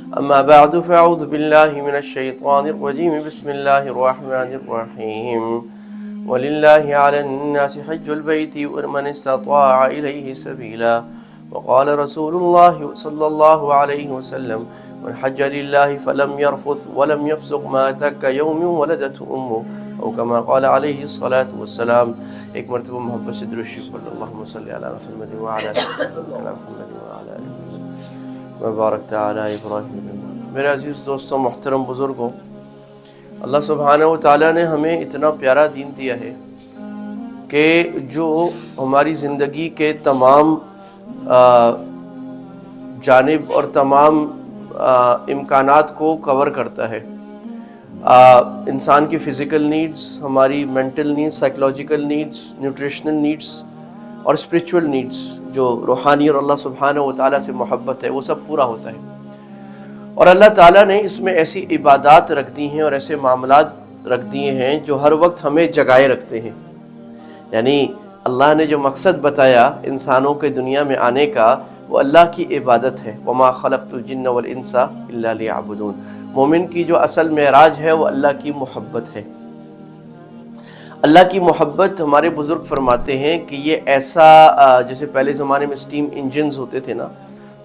أما بعد فأعوذ بالله من الشيطان الرجيم بسم الله الرحمن الرحيم ولله على الناس حج البيت ومن استطاع إليه سبيلا وقال رسول الله صلى الله عليه وسلم من حج لله فلم يرفث ولم يفسق مات كيوم ولدته أمه او كما قال علیہ الصلاۃ والسلام۔ ایک مرتبہ محبت سے درود شریف پڑھ لو، اللہم صلی علی محمد وعلی محمد وعلی محمد وبارک تعالی ابراہیم۔ میرے عزیز دوستوں، محترم بزرگوں، اللہ سبحانہ و تعالیٰ نے ہمیں اتنا پیارا دین دیا ہے کہ جو ہماری زندگی کے تمام جانب اور تمام امکانات کو کور کرتا ہے۔ انسان کی فزیکل نیڈز، ہماری mental needs, psychological needs, nutritional needs اور اسپریچول نیڈز، جو روحانی اور اللہ سبحانہ و تعالیٰ سے محبت ہے، وہ سب پورا ہوتا ہے۔ اور اللہ تعالیٰ نے اس میں ایسی عبادات رکھ دی ہیں اور ایسے معاملات رکھ دیے ہیں جو ہر وقت ہمیں جگائے رکھتے ہیں۔ یعنی اللہ نے جو مقصد بتایا انسانوں کے دنیا میں آنے کا، وہ اللہ کی عبادت ہے۔ وما خلقت الجن والانس الا لیعبدون۔ مومن کی جو اصل معراج ہے وہ اللہ کی محبت ہے۔ اللہ کی محبت، ہمارے بزرگ فرماتے ہیں کہ یہ ایسا جیسے پہلے زمانے میں اسٹیم انجنز ہوتے تھے نا،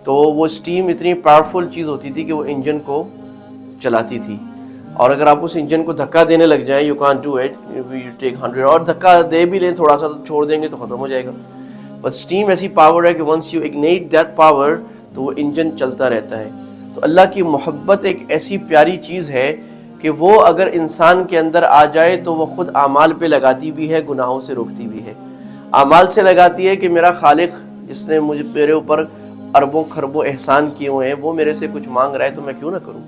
تو وہ اسٹیم اتنی پاورفل چیز ہوتی تھی کہ وہ انجن کو چلاتی تھی، اور اگر آپ اس انجن کو دھکا دینے لگ جائیں، you can't do it, you take 100، اور دھکا دے بھی لیں تھوڑا سا تو چھوڑ دیں گے تو ختم ہو جائے گا۔ بس اسٹیم ایسی پاور ہے کہ ونس یو اگنیٹ دیٹ پاور تو وہ انجن چلتا رہتا ہے۔ تو اللہ کی محبت ایک ایسی پیاری چیز ہے کہ وہ اگر انسان کے اندر آ جائے تو وہ خود اعمال پہ لگاتی بھی ہے، گناہوں سے روکتی بھی ہے۔ اعمال سے لگاتی ہے کہ میرا خالق جس نے میرے اوپر اربوں خربوں احسان کیے ہوئے ہیں، وہ میرے سے کچھ مانگ رہا ہے تو میں کیوں نہ کروں۔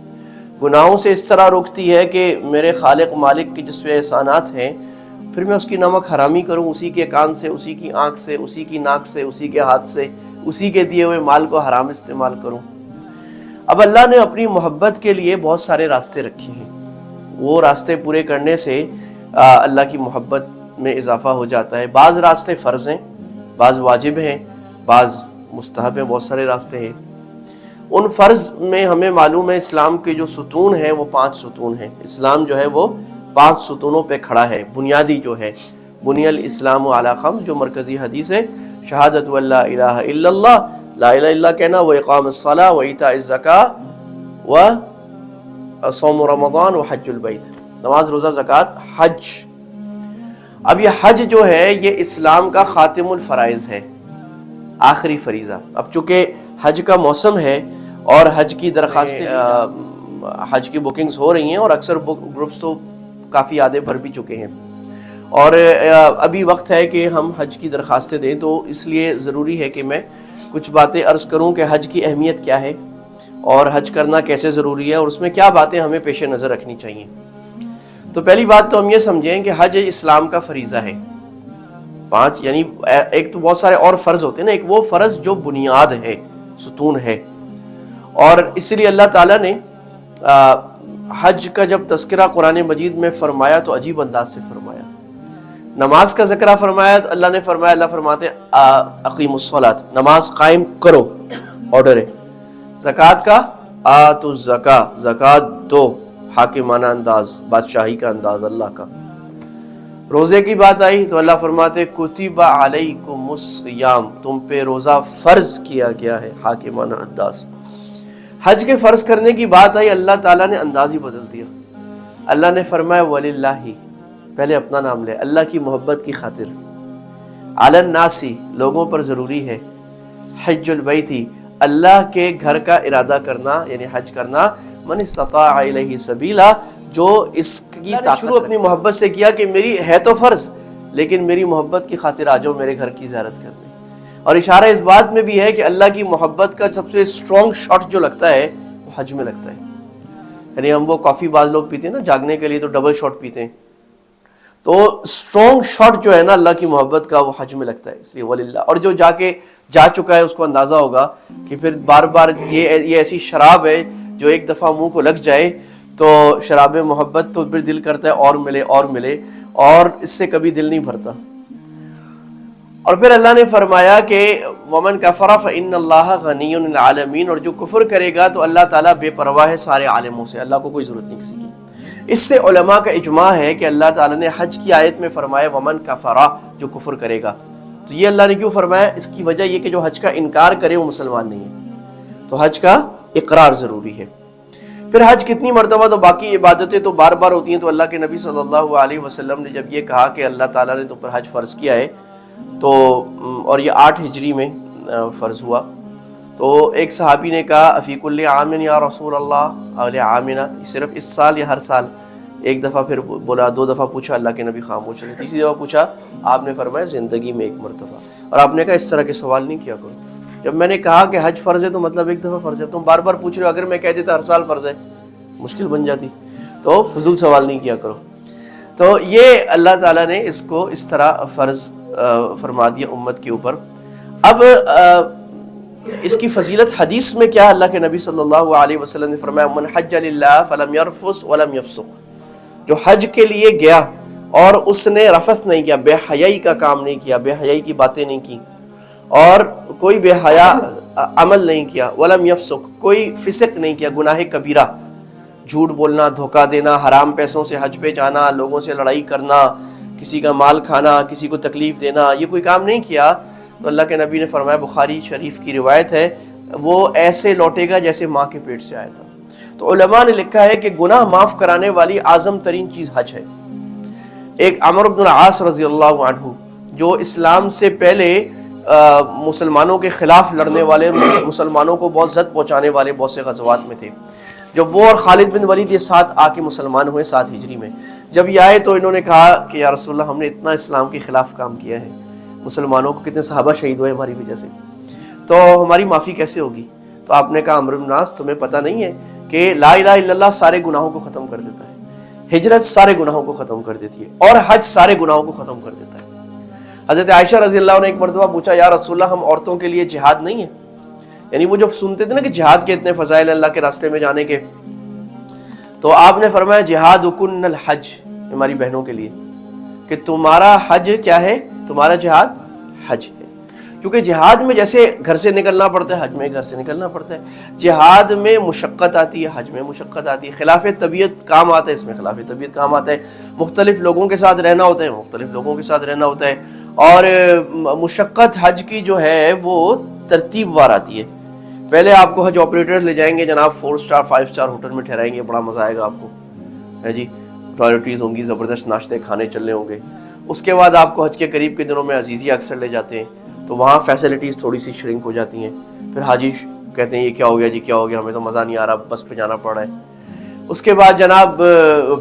گناہوں سے اس طرح روکتی ہے کہ میرے خالق مالک کے جس پہ احسانات ہیں، پھر میں اس کی نمک حرامی کروں، اسی کے کان سے، اسی کی آنکھ سے، اسی کی ناک سے، اسی کے ہاتھ سے، اسی کے دیے ہوئے مال کو حرام استعمال کروں۔ اب اللہ نے اپنی محبت کے لیے بہت سارے راستے رکھے ہیں، وہ راستے پورے کرنے سے اللہ کی محبت میں اضافہ ہو جاتا ہے۔ بعض راستے فرض ہیں، بعض واجب ہیں، بعض مستحب ہیں، بہت سارے راستے ہیں۔ ان فرض میں ہمیں معلوم ہے اسلام کے جو ستون ہیں وہ 5 ستون ہیں۔ اسلام جو ہے وہ 5 ستونوں پہ کھڑا ہے۔ بنیادی جو ہے بنی الاسلام علی 5، جو مرکزی حدیث ہے، شہادت ان لا الہ الا اللہ، لا الہ الا اللہ کہنا، و اقام الصلاۃ و ایتاء الزکاۃ و صوم رمضان و حج البیت، نماز روزہ زکوٰۃ حج۔ اب یہ حج جو ہے یہ اسلام کا خاتم الفرائض ہے، آخری فریضہ۔ اب چونکہ حج کا موسم ہے اور حج کی درخواستیں، حج کی بکنگز ہو رہی ہیں اور اکثر گروپس تو کافی آدھے بھر بھی چکے ہیں، اور ابھی وقت ہے کہ ہم حج کی درخواستیں دیں، تو اس لیے ضروری ہے کہ میں کچھ باتیں عرض کروں کہ حج کی اہمیت کیا ہے اور حج کرنا کیسے ضروری ہے اور اس میں کیا باتیں ہمیں پیش نظر رکھنی چاہیے۔ تو پہلی بات تو ہم یہ سمجھیں کہ حج اسلام کا فریضہ ہے، 5، یعنی ایک تو بہت سارے اور فرض ہوتے ہیں نا، ایک وہ فرض جو بنیاد ہے، ستون ہے، اور اس لیے اللہ تعالیٰ نے حج کا جب تذکرہ قرآن مجید میں فرمایا تو عجیب انداز سے فرمایا۔ نماز کا ذکرہ فرمایا تو اللہ نے فرمایا، اللہ فرماتے اقیم الصلاۃ، نماز قائم کرو، آرڈر ہے۔ زکوٰۃ کا آتوا الزکاۃ، زکوٰۃ دو، حاکمانہ انداز، بادشاہی کا انداز اللہ کا۔ روزے کی بات آئی تو اللہ فرماتے کتب علیکم الصیام، تم پہ روزہ فرض کیا گیا ہے، حاکمانہ انداز۔ حج کے فرض کرنے کی بات آئی، اللہ تعالیٰ نے انداز ہی بدل دیا۔ اللہ نے فرمایا وللہ، پہلے اپنا نام لے، اللہ کی محبت کی خاطر، علی الناس، لوگوں پر ضروری ہے، حج البیت، اللہ کے گھر کا ارادہ کرنا یعنی حج کرنا، من استطاع الیہ سبیلا، جو اس کی شروع اپنی محبت سے کیا کہ میری ہے تو فرض لیکن میری محبت کی خاطر آ جاؤ میرے گھر کی زیارت کرنے۔ اور اشارہ اس بات میں بھی ہے کہ اللہ کی محبت کا سب سے اسٹرانگ شاٹ جو لگتا ہے وہ حج میں لگتا ہے۔ یعنی ہم وہ کافی بعض لوگ پیتے ہیں نا جاگنے کے لیے تو ڈبل شاٹ پیتے ہیں، تو اسٹرانگ شاٹ جو ہے نا اللہ کی محبت کا وہ حج میں لگتا ہے، اس لیے وللہ۔ اور جو جا چکا ہے اس کو اندازہ ہوگا کہ پھر بار بار یہ ایسی شراب ہے جو ایک دفعہ منہ کو لگ جائے تو شراب محبت تو پھر دل کرتا ہے اور ملے اور ملے، اور اس سے کبھی دل نہیں بھرتا۔ اور پھر اللہ نے فرمایا کہ ومن کفر فإن اللہ غنی عن العالمین، اور جو کفر کرے گا تو اللہ تعالیٰ بے پرواہ ہے سارے عالموں سے، اللہ کو کوئی ضرورت نہیں کسی کی۔ اس سے علماء کا اجماع ہے کہ اللہ تعالیٰ نے حج کی آیت میں فرمایا ومن کفر، جو کفر کرے گا، تو یہ اللہ نے کیوں فرمایا؟ اس کی وجہ یہ کہ جو حج کا انکار کرے وہ مسلمان نہیں ہے، تو حج کا اقرار ضروری ہے۔ پھر حج کتنی مرتبہ، تو باقی عبادتیں تو بار بار ہوتی ہیں، تو اللہ کے نبی صلی اللہ علیہ وسلم نے جب یہ کہا کہ اللہ تعالیٰ نے تم پر حج فرض کیا ہے، تو اور یہ 8 ہجری میں فرض ہوا، تو ایک صحابی نے کہا افی کل عام یا رسول اللہ، اگلے عامنا، صرف اس سال یا ہر سال؟ ایک دفعہ پھر بولا، 2 دفعہ پوچھا، اللہ کے نبی خاموش رہے، تیسری دفعہ پوچھا، آپ نے فرمایا زندگی میں 1 مرتبہ، اور آپ نے کہا اس طرح کے سوال نہیں کیا کرو۔ جب میں نے کہا کہ حج فرض ہے تو مطلب 1 دفعہ فرض ہے، تم بار بار پوچھ رہے ہو، اگر میں کہہ دیتا ہر سال فرض ہے مشکل بن جاتی، تو فضول سوال نہیں کیا کرو۔ تو یہ اللہ تعالیٰ نے اس کو اس طرح فرض فرما دیا امت کے اوپر۔ اب اس کی فضیلت حدیث میں کیا، اللہ کے نبی صلی اللہ علیہ وسلم نے فرمایا من حج للہ فلم یرفث ولم یفسق، جو حج کے لیے گیا اور اس نے رفث نہیں کیا، بے حیائی کا کام نہیں کیا، بے حیائی کی باتیں نہیں کی، اور کوئی بے حیا عمل نہیں کیا، ولم یفسق، کوئی فسق نہیں کیا، گناہ کبیرہ، جھوٹ بولنا، دھوکہ دینا، حرام پیسوں سے حج پہ جانا، لوگوں سے لڑائی کرنا، کسی کا مال کھانا، کسی کو تکلیف دینا، یہ کوئی کام نہیں کیا، تو اللہ کے نبی نے فرمایا، بخاری شریف کی روایت ہے، وہ ایسے لوٹے گا جیسے ماں کے پیٹ سے آیا تھا۔ تو علماء نے لکھا ہے کہ گناہ معاف کرانے والی اعظم ترین چیز حج ہے۔ ایک عمرو بن العاص رضی اللہ عنہ، جو اسلام سے پہلے مسلمانوں کے خلاف لڑنے والے، مسلمانوں کو بہت زد پہنچانے والے بہت سے غزوات میں تھے، جب وہ اور خالد بن ولید یہ ساتھ آ کے مسلمان ہوئے 7 ہجری میں، جب یہ آئے تو انہوں نے کہا کہ یا رسول اللہ، ہم نے اتنا اسلام کے خلاف کام کیا ہے، مسلمانوں کو کتنے صحابہ شہید ہوئے ہماری وجہ سے، تو ہماری معافی کیسے ہوگی؟ تو آپ نے کہا عمرو بن العاص، تمہیں پتہ نہیں ہے کہ لا الہ الا اللہ سارے گناہوں کو ختم کر دیتا ہے، ہجرت سارے گناہوں کو ختم کر دیتی ہے، اور حج سارے گناہوں کو ختم کر دیتا ہے۔ حضرت عائشہ رضی اللہ عنہ نے ایک مرتبہ پوچھا، یا رسول اللہ، ہم عورتوں کے لیے جہاد نہیں ہے؟ یعنی وہ جو سنتے تھے نا کہ جہاد کے اتنے فضائل اللہ کے راستے میں جانے کے، تو آپ نے فرمایا جہادکن الحج، ہماری بہنوں کے لیے، کہ تمہارا حج کیا ہے؟ تمہارا جہاد حج ہے، کیونکہ جہاد میں جیسے گھر سے نکلنا پڑتا ہے، حج میں گھر سے نکلنا پڑتا ہے، جہاد میں مشقت آتی ہے، حج میں مشقت آتی ہے، خلاف طبیعت کام آتا ہے، اس میں خلاف طبیعت کام آتا ہے، مختلف لوگوں کے ساتھ رہنا ہوتا ہے، مختلف لوگوں کے ساتھ رہنا ہوتا ہے، اور مشقت حج کی جو ہے وہ ترتیب وار آتی ہے۔ پہلے آپ کو حج آپریٹرز لے جائیں گے جناب 4 سٹار 5 سٹار ہوٹل میں ٹھہرائیں گے، بڑا مزہ آئے گا آپ کو، ہے جی، ٹوائلٹریز ہوں گی، زبردست ناشتے کھانے چلنے ہوں گے۔ اس کے بعد آپ کو حج کے قریب کے دنوں میں عزیزیہ اکثر لے جاتے ہیں، تو وہاں فیسلٹیز تھوڑی سی شرنک ہو جاتی ہیں، پھر حاجی کہتے ہیں یہ کیا ہو گیا جی، کیا ہو گیا، ہمیں تو مزہ نہیں آ رہا، بس پہ جانا پڑ رہا ہے۔ اس کے بعد جناب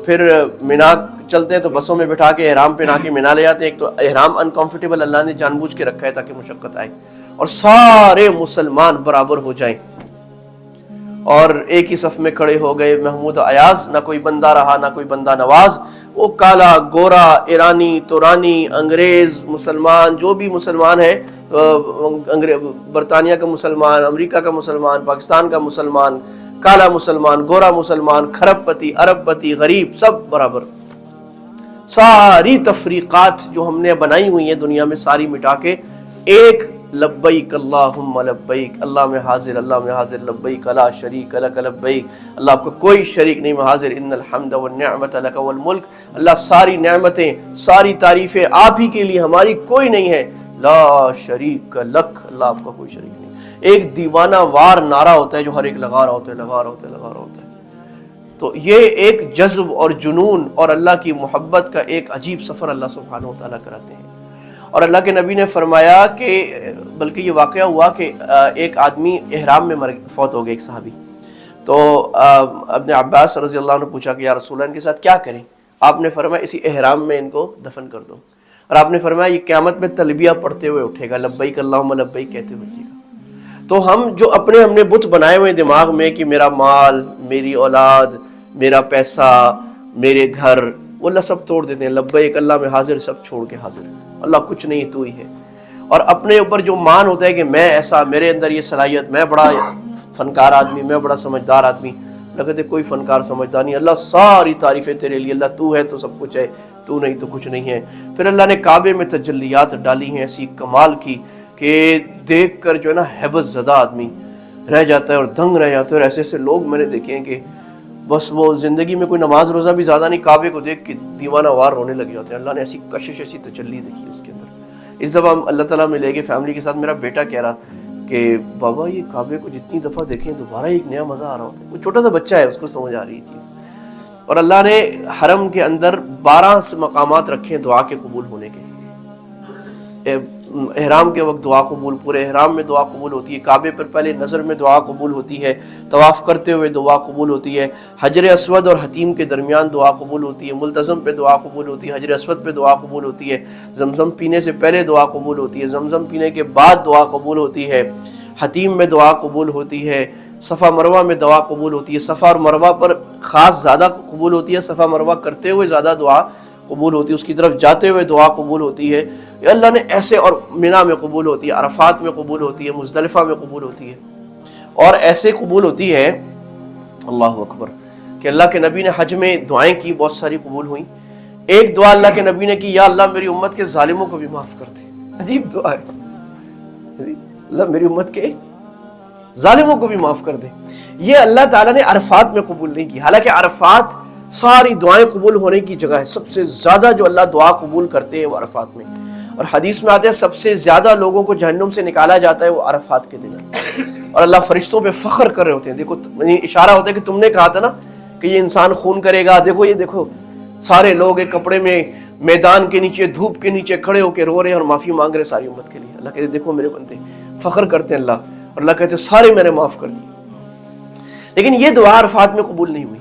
پھر مینا چلتے ہیں، تو بسوں میں بٹھا کے احرام پہنا کے مینا لے جاتے ہیں۔ ایک تو احرام انکمفرٹیبل اللہ نے جان بوجھ کے رکھا ہے تاکہ مشقت آئے اور سارے مسلمان برابر ہو جائیں، اور ایک ہی صف میں کھڑے ہو گئے، محمود ایاز، نہ کوئی بندہ رہا نہ کوئی بندہ نواز، وہ کالا گورا، ایرانی تورانی، انگریز، مسلمان، جو بھی مسلمان ہے، برطانیہ کا مسلمان، امریکہ کا مسلمان، پاکستان کا مسلمان، کالا مسلمان، گورا مسلمان، کھرب پتی، عرب پتی، غریب، سب برابر۔ ساری تفریقات جو ہم نے بنائی ہوئی ہیں دنیا میں، ساری مٹا کے ایک لبیک اللہم لبیک، اللہ میں حاضر، اللہ میں حاضر، لبیک لا شریک لک لبیک، اللہ آپ کو کوئی شریک نہیں، میں حاضر، ان الحمد والنعمت لک والملک، اللہ ساری نعمتیں، ساری تعریفیں آپ ہی کے لیے، ہماری کوئی نہیں ہے، لا شریک لک، اللہ آپ کا کوئی شریک نہیں۔ ایک دیوانہ وار نعرہ ہوتا ہے جو ہر ایک لگا رہا ہوتا ہے، لگا رہا ہوتا ہے، لگا رہا ہوتا ہے۔ تو یہ ایک جذب اور جنون اور اللہ کی محبت کا ایک عجیب سفر اللہ سبحانہ و تعالیٰ کراتے ہیں۔ اور اللہ کے نبی نے فرمایا کہ بلکہ یہ واقعہ ہوا کہ ایک آدمی احرام میں فوت ہو گیا، ایک صحابی، تو ابن عباس رضی اللہ عنہ نے پوچھا کہ یا رسول اللہ ان کے ساتھ کیا کریں؟ آپ نے فرمایا اسی احرام میں ان کو دفن کر دو، اور آپ نے فرمایا یہ قیامت میں تلبیہ پڑھتے ہوئے اٹھے گا، لبیک اللہم لبیک کہتے ہوئے اٹھے گا۔ تو ہم جو ہم نے بت بنائے ہوئے دماغ میں کہ میرا مال، میری اولاد، میرا پیسہ، میرے گھر، وہ اللہ سب توڑ دیتے ہیں، لبیک اللہ میں حاضر، سب چھوڑ کے حاضر، اللہ کچھ نہیں تو ہی ہے۔ اور اپنے اوپر جو مان ہوتا ہے کہ میں ایسا، میرے اندر یہ صلاحیت، میں بڑا فنکار آدمی، میں بڑا سمجھدار آدمی، اللہ کہتے کوئی فنکار سمجھتا نہیں، اللہ ساری تعریفیں تیرے لیے، اللہ تو ہے تو سب کچھ ہے، تو نہیں تو کچھ نہیں ہے۔ پھر اللہ نے کعبے میں تجلیات ڈالی ہیں ایسی کمال کی کہ دیکھ کر جو ہے نا ہیبت زدہ آدمی رہ جاتا ہے اور دنگ رہ جاتا ہے۔ اور ایسے ایسے لوگ میں نے دیکھے ہیں کہ بس وہ زندگی میں کوئی نماز روزہ بھی زیادہ نہیں، کعبے کو دیکھ کے دیوانہ وار رونے لگ جاتے ہیں۔ اللہ نے ایسی کشش، ایسی تجلی دیکھی اس کے اندر۔ اس دفعہ ہم اللہ تعالیٰ ملے گے فیملی کے ساتھ، میرا بیٹا کہہ رہا کہ بابا یہ کعبے کو جتنی دفعہ دیکھیں دوبارہ ایک نیا مزہ آ رہا ہوتا ہے۔ وہ چھوٹا سا بچہ ہے، اس کو سمجھ آ رہی ہے چیز۔ اور اللہ نے حرم کے اندر 12 مقامات رکھے ہیں دعا کے قبول ہونے کے۔ احرام کے وقت دعا قبول، پورے احرام میں دعا قبول ہوتی ہے، کعبے پر پہلے نظر میں دعا قبول ہوتی ہے، طواف کرتے ہوئے دعا قبول ہوتی ہے، حجر اسود اور حتیم کے درمیان دعا قبول ہوتی ہے، ملتزم پہ دعا قبول ہوتی ہے، حجر اسود پہ دعا قبول ہوتی ہے، زمزم پینے سے پہلے دعا قبول ہوتی ہے، زمزم پینے کے بعد دعا قبول ہوتی ہے، حتیم میں دعا قبول ہوتی ہے، صفا مروہ میں دعا قبول ہوتی ہے، صفا اور مروہ پر خاص زیادہ قبول ہوتی ہے، صفا مروہ کرتے ہوئے زیادہ دعا قبول ہوتی ہے، اس کی طرف جاتے ہوئے دعا قبول ہوتی ہے۔ یہ اللہ نے ایسے، اور منی میں قبول ہوتی ہے، عرفات میں قبول ہوتی ہے، مزدلفہ میں قبول ہوتی ہے، اور ایسے قبول ہوتی ہے اللہ اکبر کہ اللہ کے نبی نے حج میں دعائیں کی، بہت ساری قبول ہوئیں۔ ایک دعا اللہ کے نبی نے کی، یا اللہ میری امت کے ظالموں کو بھی معاف کر دے۔ عجیب دعا ہے، اللہ میری امت کے ظالموں کو بھی معاف کر دے۔ یہ اللہ تعالیٰ نے عرفات میں قبول نہیں کی، حالانکہ عرفات ساری دعائیں قبول ہونے کی جگہ ہے۔ سب سے زیادہ جو اللہ دعا قبول کرتے ہیں وہ عرفات میں، اور حدیث میں آتے ہیں سب سے زیادہ لوگوں کو جہنم سے نکالا جاتا ہے وہ عرفات کے دن، اور اللہ فرشتوں پہ فخر کر رہے ہوتے ہیں۔ دیکھو اشارہ ہوتا ہے کہ تم نے کہا تھا نا کہ یہ انسان خون کرے گا، دیکھو یہ دیکھو سارے لوگ ایک کپڑے میں میدان کے نیچے دھوپ کے نیچے کھڑے ہو کے رو رہے ہیں اور معافی مانگ رہے ساری امت کے لیے۔ اللہ کہتے دیکھو میرے بندے، فخر کرتے ہیں اللہ، اور اللہ کہتے سارے میں نے معاف کر دی۔ لیکن یہ دعا عرفات میں قبول نہیں ہوئی۔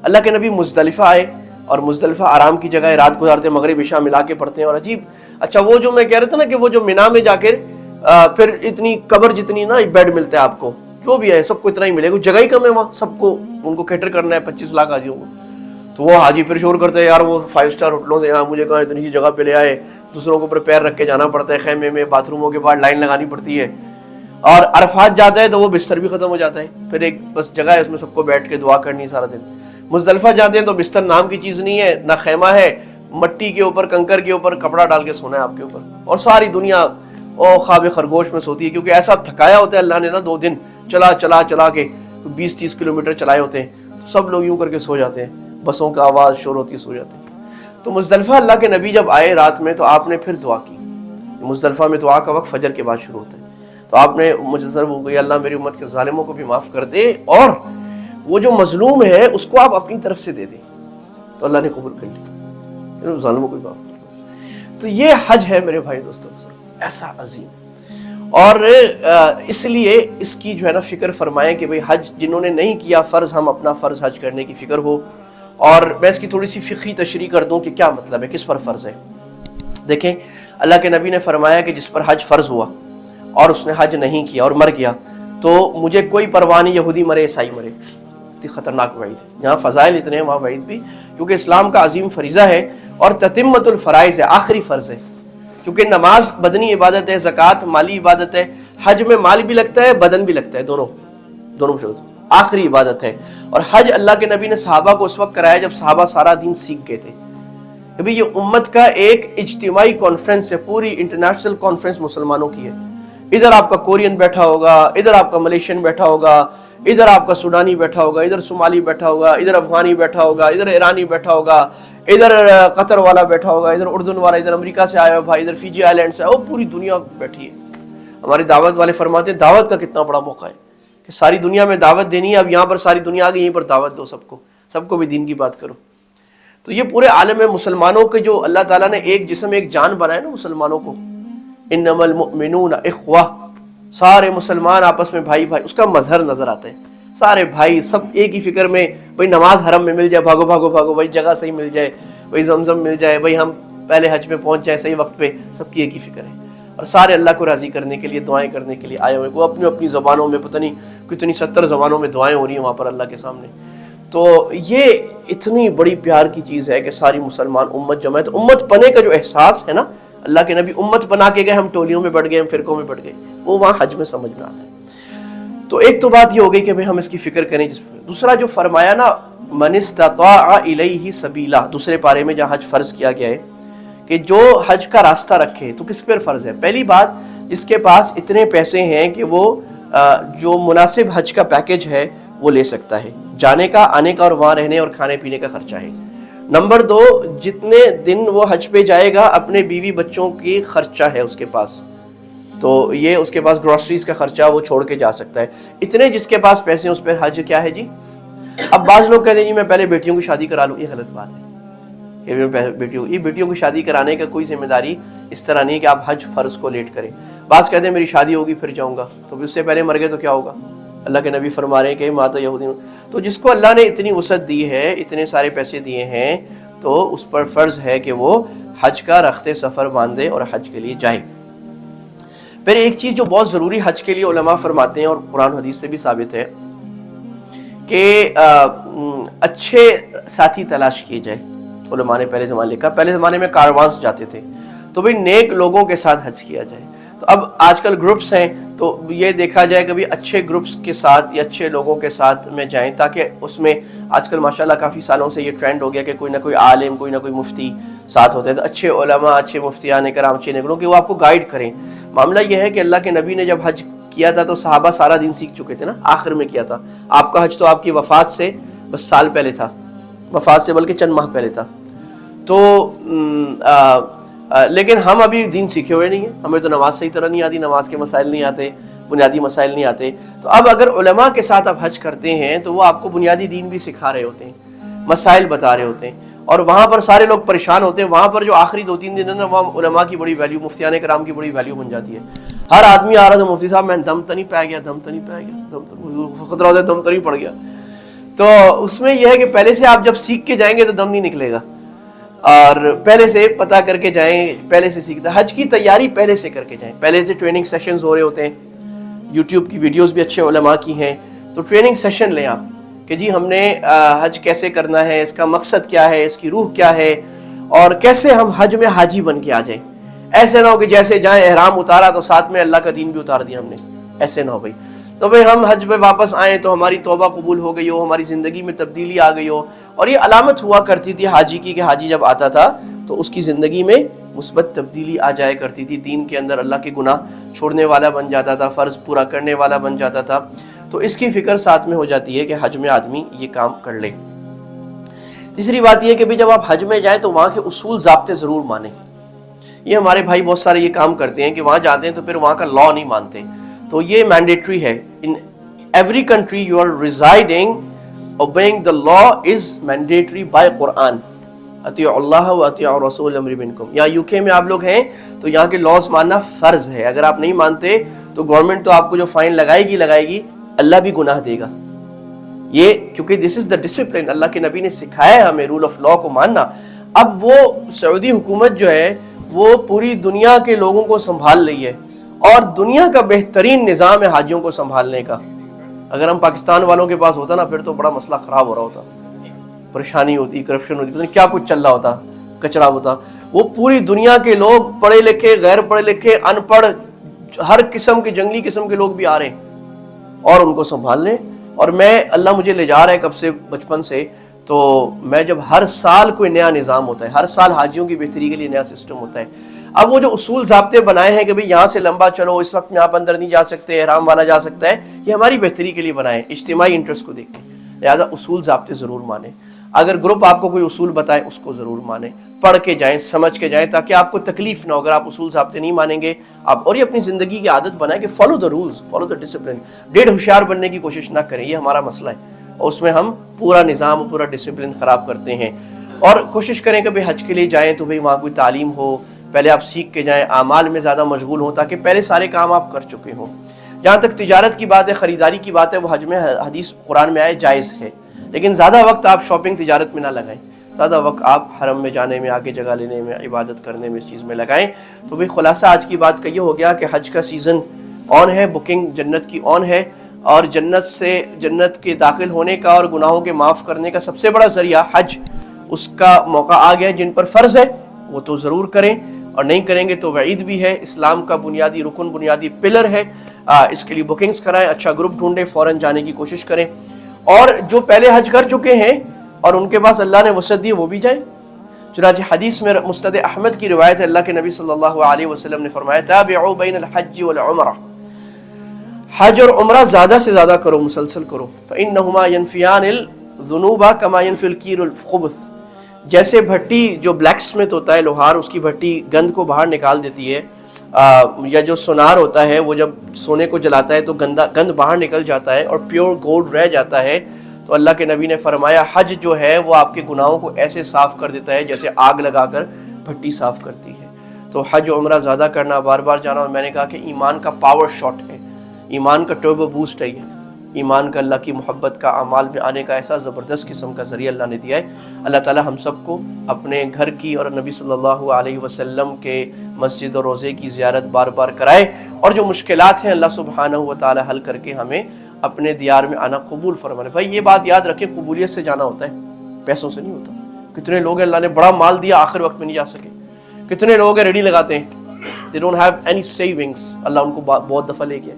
اللہ کے نبی مزدلفہ آئے، اور مزدلفہ آرام کی جگہ ہے، رات گزارتے ہیں، مغرب عشاء ملا کے پڑھتے ہیں، اور عجیب اچھا وہ جو میں کہہ رہا تھا نا کہ وہ جو منی میں جا کے پھر اتنی قبر جتنی نا بیڈ ملتا ہے آپ کو، جو بھی ہے سب کو اتنا ہی ملے گا، جگہ ہی کم ہے وہاں، سب کو ان کو کیٹر کرنا ہے 25 لاکھ حاجیوں کو۔ تو وہ حاجی پھر شور کرتے ہیں یار وہ 5 اسٹار ہوٹلوں سے یہاں مجھے کہاں اتنی سی جگہ پہ لے آئے، دوسروں کو اوپر پیر رکھ کے جانا پڑتا ہے، خیمے میں باتھ روموں کے بعد لائن لگانی پڑتی ہے۔ اور عرفات جاتا ہے تو وہ بستر بھی ختم ہو جاتا ہے، پھر ایک بس جگہ ہے اس میں سب کو بیٹھ کے دعا کرنی سارا دن۔ مزدلفہ جاتے ہیں تو بستر نام کی چیز نہیں ہے، نہ خیمہ ہے، مٹی کے اوپر کنکر کے اوپر کپڑا ڈال کے سونا ہے آپ کے اوپر، اور ساری دنیا او خواب خرگوش میں سوتی ہے، کیونکہ ایسا تھکایا ہوتا ہے اللہ نے نا 2 دن چلا کے 20-30 کلومیٹر چلائے ہوتے ہیں، تو سب لوگ یوں کر کے سو جاتے ہیں، بسوں کا آواز شور ہوتی ہے سو جاتے ہیں۔ تو مزدلفہ اللہ کے نبی جب آئے رات میں تو آپ نے پھر دعا کی۔ مزدلفہ میں دعا کا وقت فجر کے بعد شروع ہوتا ہے، تو آپ نے مجزر ہو گئی اللہ میری امت کے ظالموں کو بھی معاف کر دے، اور وہ جو مظلوم ہے اس کو آپ اپنی طرف سے دے دیں، تو اللہ نے قبول کر لی، ظالموں کو بھی معاف کر دے۔ تو یہ حج ہے میرے بھائی دوستوں، ایسا عظیم، اور اس لیے اس کی جو ہے نا فکر فرمائیں کہ بھئی حج جنہوں نے نہیں کیا فرض، ہم اپنا فرض حج کرنے کی فکر ہو۔ اور میں اس کی تھوڑی سی فقہی تشریح کر دوں کہ کیا مطلب ہے، کس پر فرض ہے۔ دیکھیں اللہ کے نبی نے فرمایا کہ جس پر حج فرض ہوا اور اس نے حج نہیں کیا اور مر گیا تو مجھے کوئی پرواہ نہیں، یہودی مرے عیسائی مرے۔ خطرناک وعید ہے، یہاں فضائل اتنے ہیں وہاں وعید بھی، کیونکہ اسلام کا عظیم فریضہ ہے اور تتمت الفرائض ہے، آخری فرض ہے، کیونکہ نماز بدنی عبادت ہے، زکوٰۃ مالی عبادت ہے، حج میں مال بھی لگتا ہے بدن بھی لگتا ہے، دونوں شروط، آخری عبادت ہے۔ اور حج اللہ کے نبی نے صحابہ کو اس وقت کرایا جب صحابہ سارا دین سیکھ گئے تھے کہ بھئی یہ امت کا ایک اجتماعی کانفرنس ہے، پوری انٹرنیشنل کانفرنس مسلمانوں کی ہے۔ ادھر آپ کا کورین بیٹھا ہوگا، ادھر آپ کا ملیشین بیٹھا ہوگا، ادھر آپ کا سوڈانی بیٹھا ہوگا، ادھر صومالی بیٹھا ہوگا، ادھر افغانی بیٹھا ہوگا، ادھر ایرانی بیٹھا ہوگا، ادھر قطر والا بیٹھا ہوگا، ادھر اردن والا، ادھر امریکہ سے آیا ہوا بھائی، ادھر فیجی آئیلینڈ سے، وہ پوری دنیا بیٹھی ہے۔ ہماری دعوت والے فرماتے ہیں دعوت کا کتنا بڑا موقع ہے کہ ساری دنیا میں دعوت دینی ہے، اب یہاں پر ساری دنیا آ گئی، یہیں پر دعوت دو، سب کو بھی دین کی بات کرو۔ تو یہ پورے عالم میں مسلمانوں کے جو اللہ تعالیٰ نے ایک جسم ایک جان بنائے نا مسلمانوں کو، انما المؤمنون اخوہ، سارے مسلمان آپس میں بھائی بھائی، اس کا مظہر نظر آتا ہے، سارے بھائی سب ایک ہی فکر میں، بھائی نماز حرم میں مل جائے، بھاگو بھاگو بھاگو، بھائی جگہ صحیح مل جائے، بھائی زمزم مل جائے، بھائی ہم پہلے حج میں پہنچ جائیں صحیح وقت پہ، سب کی ایک ہی فکر ہے، اور سارے اللہ کو راضی کرنے کے لیے دعائیں کرنے کے لیے آئے ہوئے، وہ اپنی اپنی زبانوں میں پتہ نہیں کتنی 70 زبانوں میں دعائیں ہو رہی ہیں وہاں پر اللہ کے سامنے۔ تو یہ اتنی بڑی پیار کی چیز ہے کہ ساری مسلمان امت جمع ہے، تو امت پنے کا جو احساس ہے نا، اللہ کے نبی امت بنا کے گئے، ہم ٹولیوں میں بٹ گئے، ہم فرقوں میں بٹ گئے، وہ وہاں حج میں سمجھ میں آتا ہے۔ تو ایک تو بات یہ ہو گئی کہ بھئی ہم اس کی فکر کریں. دوسرا جو فرمایا نا من استطاع الیہ سبیلا، دوسرے پارے میں جہاں حج فرض کیا گیا ہے کہ جو حج کا راستہ رکھے، تو کس پر فرض ہے؟ پہلی بات جس کے پاس اتنے پیسے ہیں کہ وہ جو مناسب حج کا پیکج ہے وہ لے سکتا ہے، جانے کا، آنے کا اور وہاں رہنے اور کھانے پینے کا خرچہ ہے. نمبر 2، جتنے دن وہ حج پہ جائے گا اپنے بیوی بچوں کی خرچہ ہے اس کے پاس، تو یہ اس کے پاس گروسریز کا خرچہ وہ چھوڑ کے جا سکتا ہے. اتنے جس کے پاس پیسے اس پر حج کیا ہے جی. اب بعض لوگ کہتے ہیں جی میں پہلے بیٹیوں کی شادی کرا لوں، یہ غلط بات ہے کہ بیٹیوں کی شادی کرانے کا کوئی ذمہ داری اس طرح نہیں کہ آپ حج فرض کو لیٹ کریں. بعض کہتے ہیں میری شادی ہوگی پھر جاؤں گا، تو اس سے پہلے مر گئے تو کیا ہوگا؟ اللہ کے نبی فرما رہے ہیں کہ ماتا یہودی. تو جس کو اللہ نے اتنی وسعت دی ہے، اتنے سارے پیسے دیے ہیں، تو اس پر فرض ہے کہ وہ حج کا رخت سفر باندھے اور حج کے لیے جائے. پھر ایک چیز جو بہت ضروری حج کے لیے علماء فرماتے ہیں اور قرآن حدیث سے بھی ثابت ہے کہ اچھے ساتھی تلاش کیے جائے. علماء نے پہلے زمانے لکھا، پہلے زمانے میں کاروانس جاتے تھے، تو بھئی نیک لوگوں کے ساتھ حج کیا جائے. تو اب آج کل گروپس ہیں، تو یہ دیکھا جائے کہ بھی اچھے گروپس کے ساتھ یا اچھے لوگوں کے ساتھ میں جائیں، تاکہ اس میں آج کل ماشاءاللہ کافی سالوں سے یہ ٹرینڈ ہو گیا کہ کوئی نہ کوئی عالم، کوئی نہ کوئی مفتی ساتھ ہوتے ہیں. تو اچھے علماء، اچھے مفتیان کرام، اچھے نیک لوگ کہ وہ آپ کو گائیڈ کریں. معاملہ یہ ہے کہ اللہ کے نبی نے جب حج کیا تھا تو صحابہ سارا دین سیکھ چکے تھے نا، آخر میں کیا تھا. آپ کا حج تو آپ کی وفات سے بس سال پہلے تھا، وفات سے بلکہ چند ماہ پہلے تھا. تو لیکن ہم ابھی دین سیکھے ہوئے نہیں ہیں، ہمیں تو نماز صحیح طرح نہیں آتی، نماز کے مسائل نہیں آتے، بنیادی مسائل نہیں آتے. تو اب اگر علماء کے ساتھ آپ حج کرتے ہیں تو وہ آپ کو بنیادی دین بھی سکھا رہے ہوتے ہیں، مسائل بتا رہے ہوتے ہیں، اور وہاں پر سارے لوگ پریشان ہوتے ہیں. وہاں پر جو آخری 2-3 دن ہے نا، وہاں علماء کی بڑی ویلیو، مفتیان کرام کی بڑی ویلیو بن جاتی ہے. ہر آدمی آ رہا تھا مفتی صاحب میں دم تو نہیں پہ گیا، دم تو نہیں پہ گیا، خطرہ ہوتا ہے دم تو نہیں پڑ گیا. تو اس میں یہ ہے کہ پہلے سے آپ جب سیکھ کے جائیں گے تو دم نہیں نکلے گا، اور پہلے سے پتہ کر کے جائیں، پہلے سے سیکھتا. حج کی تیاری پہلے سے کر کے جائیں، پہلے سے ٹریننگ سیشنز ہو رہے ہوتے ہیں. یوٹیوب کی ویڈیوز بھی اچھے علماء کی ہیں، تو ٹریننگ سیشن لیں آپ کہ جی ہم نے حج کیسے کرنا ہے، اس کا مقصد کیا ہے، اس کی روح کیا ہے، اور کیسے ہم حج میں حاجی بن کے آ جائیں. ایسے نہ ہو کہ جیسے جائیں احرام اتارا تو ساتھ میں اللہ کا دین بھی اتار دیا ہم نے، ایسے نہ ہو بھائی. تو بھائی ہم حج پہ واپس آئیں تو ہماری توبہ قبول ہو گئی ہو، ہماری زندگی میں تبدیلی آ گئی ہو. اور یہ علامت ہوا کرتی تھی حاجی کی کہ حاجی جب آتا تھا تو اس کی زندگی میں مثبت تبدیلی آ جایا کرتی تھی، دین کے اندر اللہ کے گناہ چھوڑنے والا بن جاتا تھا، فرض پورا کرنے والا بن جاتا تھا. تو اس کی فکر ساتھ میں ہو جاتی ہے کہ حج میں آدمی یہ کام کر لے. تیسری بات یہ کہ بھی جب آپ حج میں جائیں تو وہاں کے اصول ضابطے ضرور مانیں. یہ ہمارے بھائی بہت سارے یہ کام کرتے ہیں کہ وہاں جاتے ہیں تو پھر وہاں کا لا نہیں مانتے. تو یہ مینڈیٹری ہے. In every country you are residing obeying the law is mandatory by Quran. اطیعوا اللہ و اطیعوا الرسول امر منکم. یا یو کے میں آپ لوگ ہیں تو یہاں کے لاز ماننا فرض ہے. اگر آپ نہیں مانتے تو گورنمنٹ تو آپ کو جو فائن لگائے گی، اللہ بھی گناہ دے گا. یہ کیونکہ دس از دا ڈسپلن، اللہ کے نبی نے سکھایا ہے ہمیں رول آف لا کو ماننا. اب وہ سعودی حکومت جو ہے وہ پوری دنیا کے لوگوں کو سنبھال رہی ہے، اور دنیا کا بہترین نظام ہے حاجیوں کو سنبھالنے کا. اگر ہم پاکستان والوں کے پاس ہوتا نا پھر تو بڑا مسئلہ خراب ہو رہا ہوتا، پریشانی ہوتی، کرپشن ہوتی، پتہ نہیں کیا کچھ چل رہا ہوتا، کچرا ہوتا. وہ پوری دنیا کے لوگ، پڑھے لکھے، غیر پڑھے لکھے، ان پڑھ، ہر قسم کے جنگلی قسم کے لوگ بھی آ رہے ہیں اور ان کو سنبھالنے. اور میں اللہ مجھے لے جا رہا ہے کب سے، بچپن سے، تو میں جب ہر سال کوئی نیا نظام ہوتا ہے، ہر سال حاجیوں کی بہتری کے لیے نیا سسٹم ہوتا ہے. اب وہ جو اصول ضابطے بنائے ہیں کہ بھئی یہاں سے لمبا چلو، اس وقت میں آپ اندر نہیں جا سکتے، احرام والا جا سکتا ہے، یہ ہماری بہتری کے لیے بنائے، اجتماعی انٹرسٹ کو دیکھ کے. لہٰذا اصول ضابطے ضرور مانیں. اگر گروپ آپ کو کوئی اصول بتائے اس کو ضرور مانیں، پڑھ کے جائیں، سمجھ کے جائیں، تاکہ آپ کو تکلیف نہ ہو. اگر آپ اصول ضابطے نہیں مانیں گے آپ، اور یہ اپنی زندگی کی عادت بنائیں کہ follow the rules, follow the discipline. ڈیڑھ ہوشیار بننے کی کوشش نہ کریں، یہ ہمارا مسئلہ ہے، اور اس میں ہم پورا نظام، پورا ڈسپلن خراب کرتے ہیں. اور کوشش کریں کہ بھئی حج کے لیے جائیں تو بھئی وہاں کوئی تعلیم ہو، پہلے آپ سیکھ کے جائیں، اعمال میں زیادہ مشغول ہوں تاکہ پہلے سارے کام آپ کر چکے ہوں. جہاں تک تجارت کی بات ہے، خریداری کی بات ہے، وہ حج میں حدیث قرآن میں آئے جائز ہے، لیکن زیادہ وقت آپ شاپنگ تجارت میں نہ لگائیں. زیادہ وقت آپ حرم میں جانے میں، آگے جگہ لینے میں، عبادت کرنے میں، اس چیز میں لگائیں. تو بھئی خلاصہ آج کی بات کا یہ ہو گیا کہ حج کا سیزن آن ہے، بکنگ جنت کی آن ہے، اور جنت کے داخل ہونے کا اور گناہوں کے معاف کرنے کا سب سے بڑا ذریعہ حج، اس کا موقع آ گیا. جن پر فرض ہے وہ تو ضرور کریں، اور نہیں کریں گے تو وعید بھی ہے. اسلام کا بنیادی رکن، بنیادی پلر ہے. اس کے لیے بکنگز کرائیں، اچھا گروپ ڈھونڈیں، فوراً جانے کی کوشش کریں. اور جو پہلے حج کر چکے ہیں اور ان کے پاس اللہ نے وسعت دی وہ بھی جائیں. چنانچہ حدیث میں مسند احمد کی روایت ہے، اللہ کے نبی صلی اللہ علیہ وسلم نے فرمایا تابعوا بین الحج والعمرہ، حج اور عمرہ زیادہ سے زیادہ کرو، مسلسل کرو. فإنہما ينفیان الذنوب کما ينفی الکیر الخبث، جیسے بھٹی جو بلیک سمتھ ہوتا ہے لوہار، اس کی بھٹی گند کو باہر نکال دیتی ہے، یا جو سونار ہوتا ہے وہ جب سونے کو جلاتا ہے تو گند باہر نکل جاتا ہے اور پیور گولڈ رہ جاتا ہے. تو اللہ کے نبی نے فرمایا حج جو ہے وہ آپ کے گناہوں کو ایسے صاف کر دیتا ہے جیسے آگ لگا کر بھٹی صاف کرتی ہے. تو حج و عمرہ زیادہ کرنا، بار بار جانا. اور میں نے کہا کہ ایمان کا پاور شاٹ ہے، ایمان کا ٹربو بوسٹ ہے، یہ ایمان کا اللہ کی محبت کا اعمال میں آنے کا ایسا زبردست قسم کا ذریعہ اللہ نے دیا ہے. اللہ تعالی ہم سب کو اپنے گھر کی اور نبی صلی اللہ علیہ وسلم کے مسجد اور روزے کی زیارت بار بار کرائے، اور جو مشکلات ہیں اللہ سبحانہ و تعالی حل کر کے ہمیں اپنے دیار میں آنا قبول فرمائے. بھائی یہ بات یاد رکھیں، قبولیت سے جانا ہوتا ہے، پیسوں سے نہیں ہوتا. کتنے لوگ ہیں اللہ نے بڑا مال دیا آخر وقت میں نہیں جا سکے. کتنے لوگ ہیں ریڈی لگاتے ہیں، they don't have any savings، اللہ ان کو بہت دفعہ لے گیا.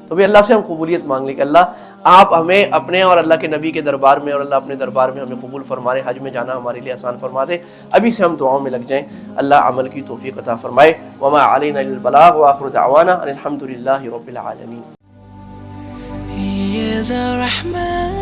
تو بھی اللہ سے ہم قبولیت مانگ لیں کہ اللہ آپ ہمیں اپنے اور اللہ کے نبی کے دربار میں اور اللہ اپنے دربار میں ہمیں قبول فرمائے. حج میں جانا ہمارے لیے آسان فرما دے. ابھی سے ہم دعاؤں میں لگ جائیں، اللہ عمل کی توفیق عطا فرمائے. وما علینا الا البلاغ وآخر دعوانا ان الحمد للہ رب العالمین. He is a Rahman.